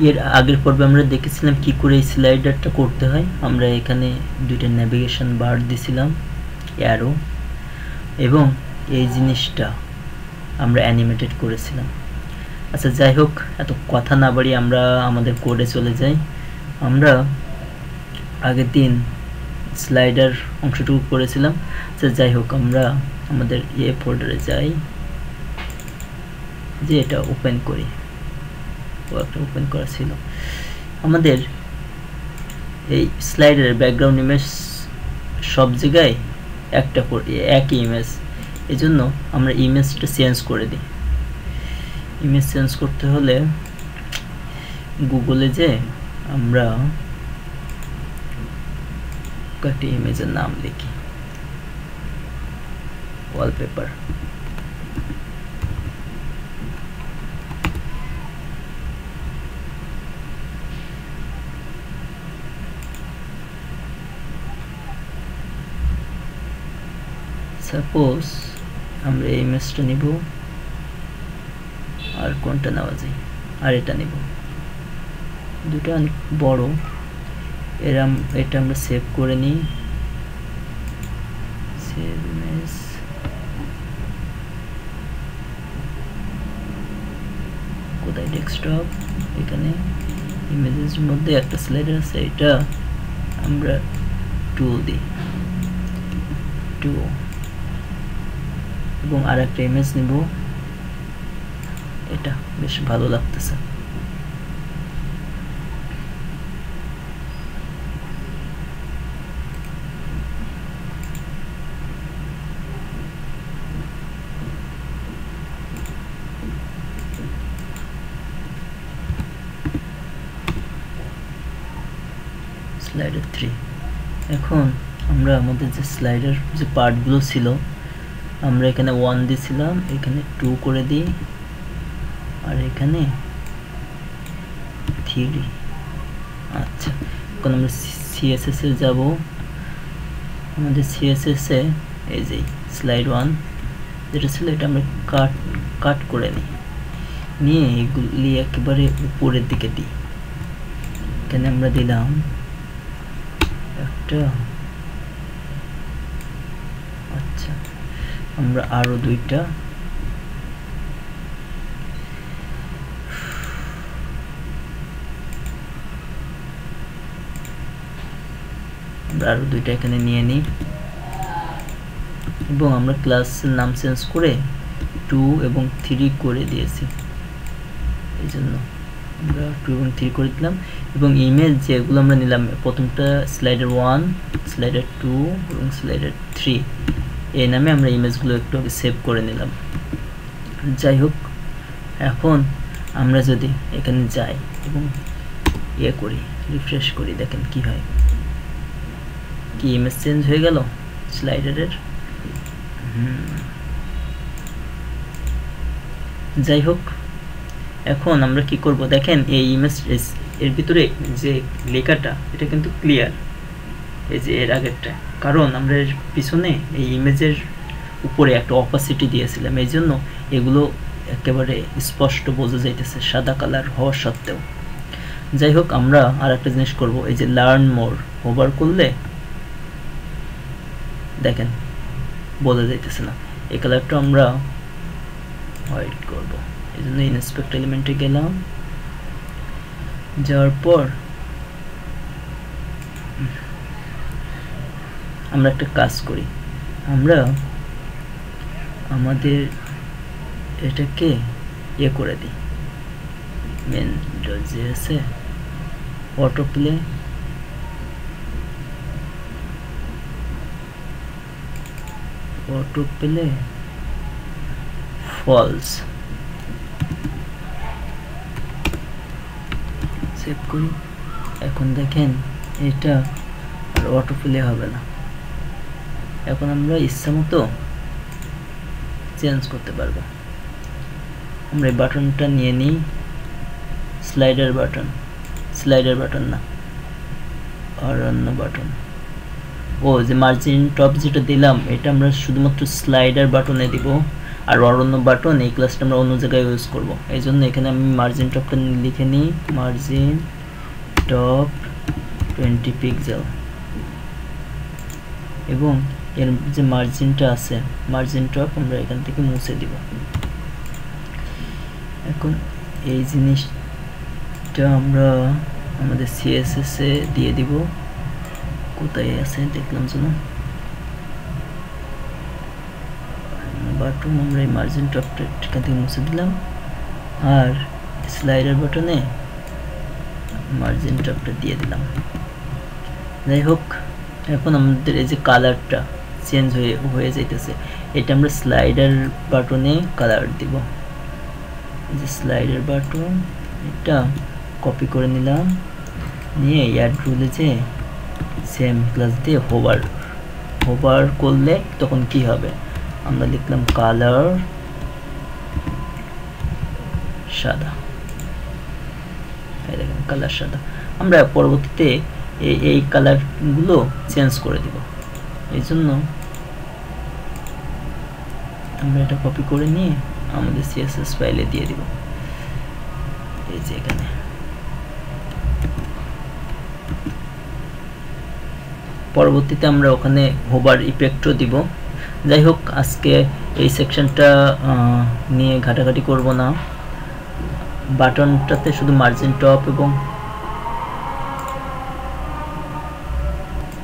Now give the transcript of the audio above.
এর আগের পর্বে আমরা দেখেছিলাম কি করে এই স্লাইডারটা করতে হয়। আমরা এখানে দুইটা নেভিগেশন বার দিছিলাম, অ্যারো, এবং এই জিনিসটা আমরা অ্যানিমেটেড করেছিলাম। আচ্ছা যাই হোক, এত কথা না বাড়িয়ে আমরা আমাদের কোডে চলে যাই। আমরা আগের দিন স্লাইডার অংশটুকু করেছিলাম। আচ্ছা যাই হোক, আমরা আমাদের ফোল্ডারে যাই, যে এটা ওপেন করি। একটা ওপেন করা ছিল আমাদের এই স্লাইডারের ব্যাকগ্রাউন্ড ইমেজ সব জায়গায় একটা করে একই ইমেজ। এজন্য আমরা ইমেজটা চেঞ্জ করে দিই। ইমেজ চেঞ্জ করতে হলে গুগলে যে আমরা একটা ইমেজের নাম লিখি, ওয়ালপেপার। সাপোজ আমরা এই ইমেজটা নিব, আর কোনটা নেওয়া যায়, আর এটা নিব। দুটো অনেক বড়, এটা আমরা সেভ করে নিই। সেভ ইমেজ, কোথায় ডেস্কটপ, এখানে ইমেজের মধ্যে একটা স্লাইডার আছে, এটা আমরা 2 দিই, 2, এবং আর একটা ইমেজ নিব। এটা বেশ ভালো লাগতেছে। স্লাইডার 3। এখন আমরা আমাদের যে স্লাইডার যে পার্টগুলো ছিল, আমরা এখানে 1 দিয়েছিলাম, এখানে 2 করে দিই, আর এখানে 3। আচ্ছা, এখন আমরা সিএসএস এ যাব। আমাদের সিএসএস এ এই যে স্লাইড 1 যেটা ছিল, এটা আমরা কাট করে নিয়ে এগুলি একেবারে উপরের দিকে দিই। এখানে আমরা দিলাম একটা, আচ্ছা আমরা আরো 2টা, এখানে নিয়ে নিই, এবং আমরা ক্লাসের নাম চেঞ্জ করে 2 এবং 3 করে দিয়েছি। এই জন্য আমরা 2 এবং 3 করে দিলাম। এবং ইমেজ যেগুলো আমরা নিলাম, প্রথমটা স্লাইডার 1, স্লাইডার 2 এবং স্লাইডার 3, এই নামে আমরা ইমেজগুলো একটু সেভ করে নিলাম। যাই হোক, এখন আমরা যদি এখানে যাই এবং করি, রিফ্রেশ করি, দেখেন কি হয়। কি ইমেজ চেঞ্জ হয়ে গেল স্লাইডারের। যাই হোক, এখন আমরা কি করব দেখেন, এই ইমেজ এর ভিতরে যে লেখাটা, এটা কিন্তু ক্লিয়ার, এই যে এর আগেরটা, কারণ আমরা এর পিছনে এই ইমেজের উপরে একটা অপাসিটি দিয়েছিলাম, এই জন্য এগুলো একেবারে স্পষ্ট বোঝা যাইতেছে সাদা কালার হওয়া সত্ত্বেও। যাই হোক, আমরা আর একটা জিনিস করব, এই যে লার্ন মোর ওভার করলে দেখেন বোঝা যাইতেছে না, এই কালারটা আমরা হোয়াইট করব। এই জন্য ইন্সপেক্ট এলিমেন্টে গেলাম, যাওয়ার পর আমরা একটা কাজ করি, আমরা আমাদের এটাকে করে দিই, main.js এ অটো প্লে ফলস, সেভ করি। এখন দেখেন এটা আর অটো প্লে হবে না, এখন আমরা ইচ্ছা মতো চেঞ্জ করতে পারবো। আমরা এই বাটনটা নিয়ে নিই, স্লাইডার বাটন না, আর অন্য বাটন। ও যে মার্জিন টপ যেটা দিলাম, এটা আমরা শুধুমাত্র স্লাইডার বাটনে দিব, আর অন্য বাটন এই ক্লাসটা আমরা অন্য জায়গায় ইউজ করব। এই জন্য এখানে আমি মার্জিন টপটা লিখে নিই, মার্জিন টপ 20 পিক্সেল, এবং এর যে মার্জিনটা আছে মার্জিন টপ আমরা এখান থেকে মুছে দিব। এখন এই জিনিসটা আমরা আমাদের সিএসএস এ দিয়ে দিব। কোথায় আছে দেখলাম যেন বাটন, আমরা এই মার্জিন টপটা এখান থেকে মুছে দিলাম, আর স্লাইডার বাটনে মার্জিন টপটা দিয়ে দিলাম। যাই হোক, এখন আমাদের এই যে কালারটা চেঞ্জ হয়ে যাইতেছে, এটা আমরা স্লাইডার বাটনে কালার দিব। এই যে স্লাইডার বাটন, এটা কপি করে নিলাম, নিয়ে অ্যাড রুলে যে সেম ক্লাস দিয়ে হোভার করলে তখন কি হবে, আমরা লিখলাম কালার সাদা। এই দেখেন কালার সাদা। আমরা পরবর্তীতে এই কালারগুলো চেঞ্জ করে দিব। এই জন্য আমরা এটা কপি করে নিয়ে আমাদের সিএসএস ফাইলে দিয়ে দিব। এই যে এখানে পরবর্তীতে আমরা ওখানে হোভার ইফেক্টও দিব। যাই হোক, আজকে এই সেকশনটা নিয়ে ঘাটাঘাটি করব না। বাটনটাতে শুধু মার্জিন টপ এবং